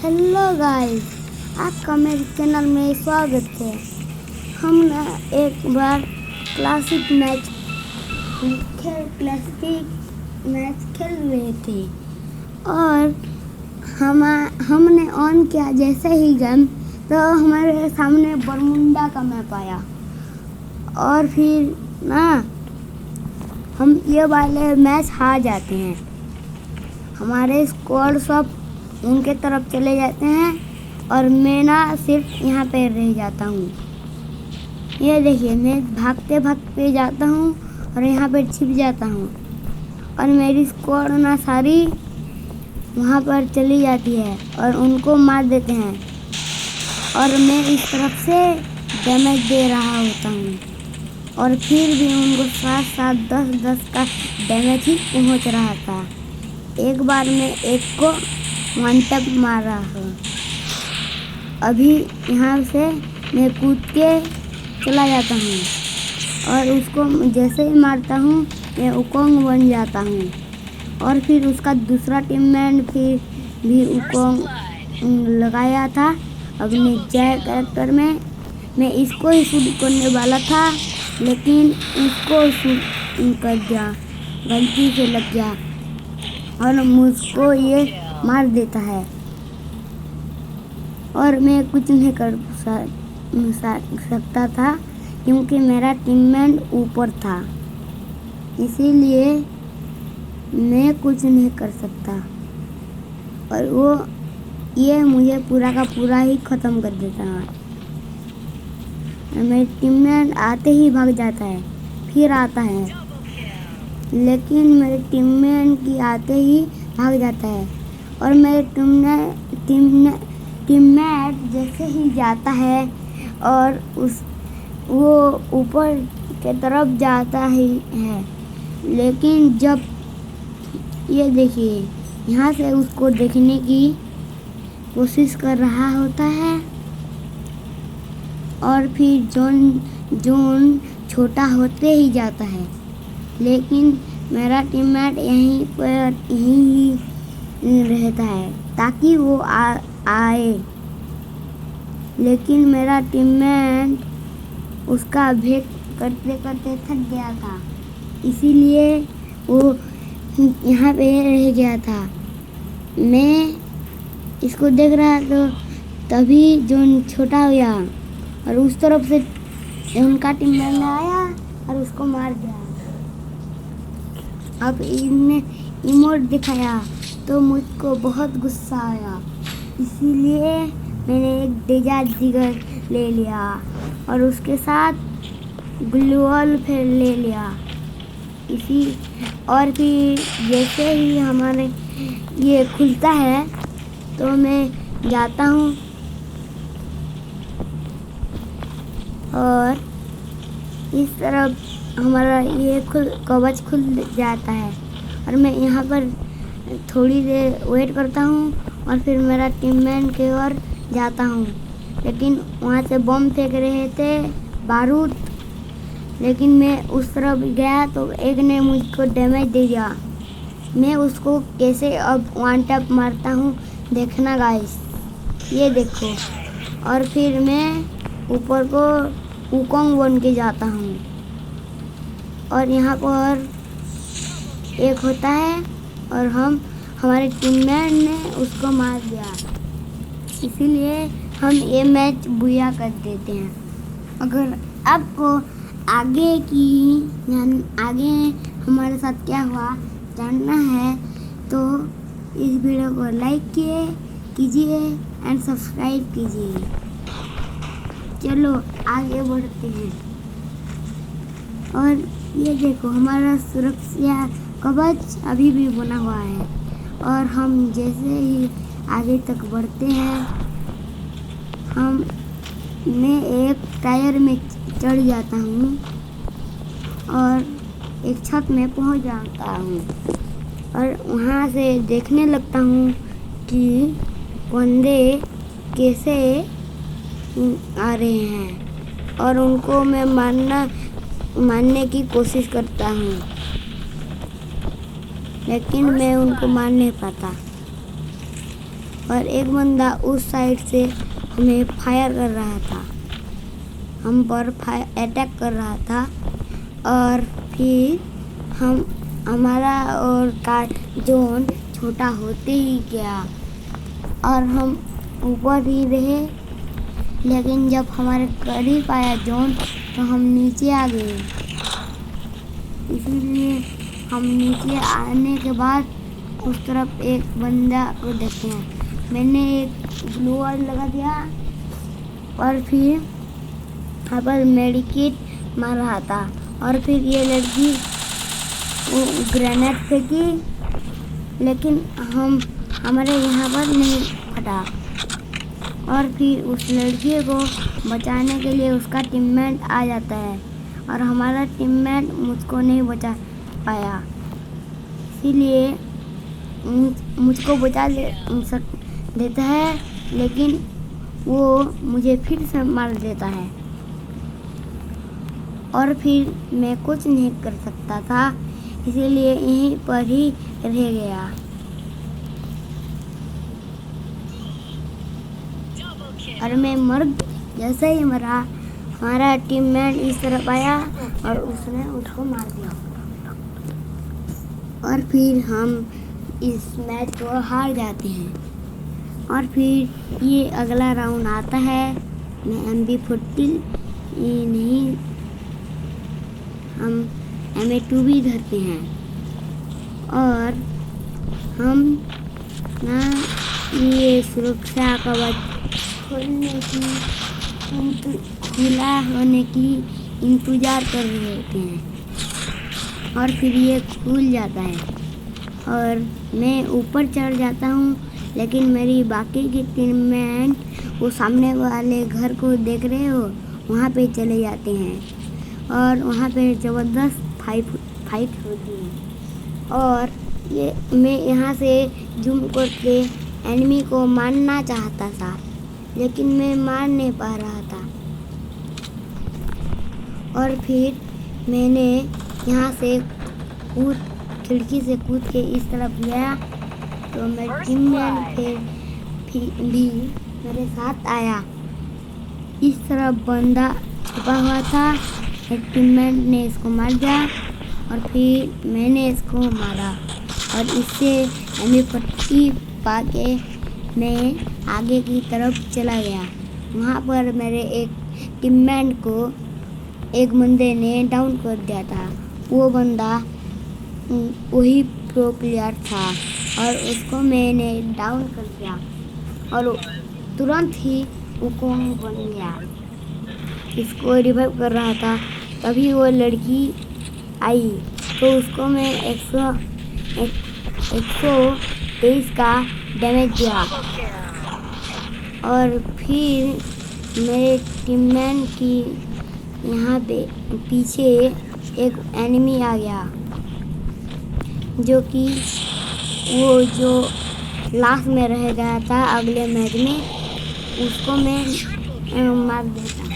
Hello guys, आपका मेरे channel में स्वागत है। हम ना एक बार क्लासिक मैच खेल रहे थे और हमने ऑन किया जैसे ही गेम, तो हमारे सामने बरमुंडा का मैप आया और फिर ना हम ये वाले मैच हार जाते हैं। हमारे स्क्वाड सब उनके तरफ चले जाते हैं और मैं ना सिर्फ यहाँ पे रह जाता हूँ। ये देखिए, मैं भागते भागते जाता हूँ और यहाँ पे छिप जाता हूँ और मेरी स्क्वाड ना सारी वहाँ पर चली जाती है और उनको मार देते हैं और मैं इस तरफ से डैमेज दे रहा होता हूँ और फिर भी उनको 7-7 10-10 का डैमेज ही पहुँच रहा था। एक बार मैं एक को वन टैप मारा हूँ। अभी यहाँ से मैं कूद के चला जाता हूँ और उसको जैसे ही मारता हूँ मैं उकोंग बन जाता हूँ और फिर उसका दूसरा टीममेट फिर भी उकोंग लगाया था अपने जय कैरेक्टर में। मैं इसको ही शूट करने वाला था लेकिन इसको शूट कर दिया, गलती से लग गया और मुझको ये मार देता है और मैं कुछ नहीं कर सकता था क्योंकि मेरा टीममेट ऊपर था, इसीलिए मैं कुछ नहीं कर सकता और ये मुझे पूरा का पूरा ही ख़त्म कर देता है। मेरे टीममेट आते ही भाग जाता है, फिर आता है, लेकिन मेरे टीममेट की आते ही भाग जाता है और मेरे टीममेट जैसे ही जाता है और वो ऊपर के तरफ जाता ही है, लेकिन जब ये देखिए यहाँ से उसको देखने की कोशिश कर रहा होता है और फिर जोन छोटा होते ही जाता है, लेकिन मेरा टीममेट यहीं पर ही रहता है ताकि वो आए, लेकिन मेरा टीममेट उसका भेद करते करते थक गया था, इसीलिए वो यहाँ पे रह गया था। मैं इसको देख रहा तो तभी जोन छोटा हो गया और उस तरफ से उनका टीममेट आया और उसको मार दिया। अब इनने इमोट दिखाया तो मुझको बहुत गुस्सा आया, इसीलिए मैंने एक डेजा जिगर ले लिया और उसके साथ ग्लूअल फिर ले लिया। और फिर जैसे ही हमारे ये खुलता है तो मैं जाता हूँ और इस तरफ हमारा ये कवच खुल जाता है और मैं यहाँ पर थोड़ी देर वेट करता हूँ और फिर मेरा टीममेट की ओर जाता हूँ, लेकिन वहाँ से बम फेंक रहे थे, बारूद, लेकिन मैं उस तरफ गया तो एक ने मुझको डैमेज दे दिया। मैं उसको कैसे अब वन टैप मारता हूँ देखना गाइस, ये देखो, और फिर मैं ऊपर को उकोंग बन के जाता हूँ और यहाँ पर एक होता है और हमारे टीममेट ने उसको मार दिया, इसीलिए हम ये मैच बुया कर देते हैं। अगर आपको आगे हमारे साथ क्या हुआ जानना है तो इस वीडियो को लाइक कीजिए एंड सब्सक्राइब कीजिए। चलो आगे बढ़ते हैं और ये देखो, हमारा सुरक्षा कवच अभी भी बना हुआ है और हम जैसे ही आगे तक बढ़ते हैं मैं एक टायर में चढ़ जाता हूँ और एक छत में पहुँच जाता हूँ और वहाँ से देखने लगता हूँ कि बंदे कैसे आ रहे हैं और उनको मैं मारने की कोशिश करता हूँ, लेकिन मैं उनको मार नहीं पाता। और एक बंदा उस साइड से हमें फायर कर रहा था, हम पर अटैक कर रहा था। और फिर हमारा और का जोन छोटा होते ही गया और हम ऊपर ही रहे, लेकिन जब हमारे करीब आया जोन तो हम नीचे आ गए। इसीलिए हम नीचे आने के बाद उस तरफ एक बंदा को देखते हैं, मैंने एक ग्लू वॉल लगा दिया और फिर यहाँ पर मेडिकेट मार रहा था। और फिर ये लड़की ग्रेनेड फेंकी, लेकिन हमारे यहाँ पर नहीं फटा। और फिर उस लड़की को बचाने के लिए उसका टीममेट आ जाता है और हमारा टीममेट मुझको नहीं बचा पाया, इसीलिए मुझको बचा देता है, लेकिन वो मुझे फिर से मार देता है और फिर मैं कुछ नहीं कर सकता था, इसीलिए यहीं पर ही रह गया। और मैं मर जैसे ही मरा, हमारा टीममेट इस तरफ आया और उसने उसको मार दिया और फिर हम इस मैच को हार जाते हैं। और फिर ये अगला राउंड आता है, मैं MP40 नहीं, हम MA2 भी धरते हैं और हम ना ये सुरक्षा कवच खोलने की खुला होने की इंतज़ार कर रहे होते हैं और फिर ये खुल जाता है और मैं ऊपर चढ़ जाता हूँ, लेकिन मेरी बाकी की टीममेट वो सामने वाले घर को देख रहे हो वहाँ पे चले जाते हैं और वहाँ पे ज़बरदस्त फाइट होती है। और ये मैं यहाँ से जूम करके एनिमी को मारना चाहता था, लेकिन मैं मार नहीं पा रहा था। और फिर मैंने यहाँ से खिड़की से कूद के इस तरफ गया तो मेरे टीममेट भी मेरे साथ आया। इस तरफ बंदा छुपा हुआ था, एक टीममेट ने इसको मार दिया और फिर मैंने इसको मारा और इससे MP40 पाके मैं आगे की तरफ चला गया। वहाँ पर मेरे एक टीममेट को एक बंदे ने डाउन कर दिया था। वो बंदा वही प्रो प्लेयर था और उसको मैंने डाउन कर दिया और तुरंत ही वो कौन बन गया। इसको रिवाइव कर रहा था, तभी वो लड़की आई तो उसको मैं 123 का डैमेज दिया और फिर मेरे टीममेट की यहाँ पे पीछे एक एनिमी आ गया, जो कि वो जो लास्ट में रह गया था अगले मैच में, उसको मैं मार देता हूँ।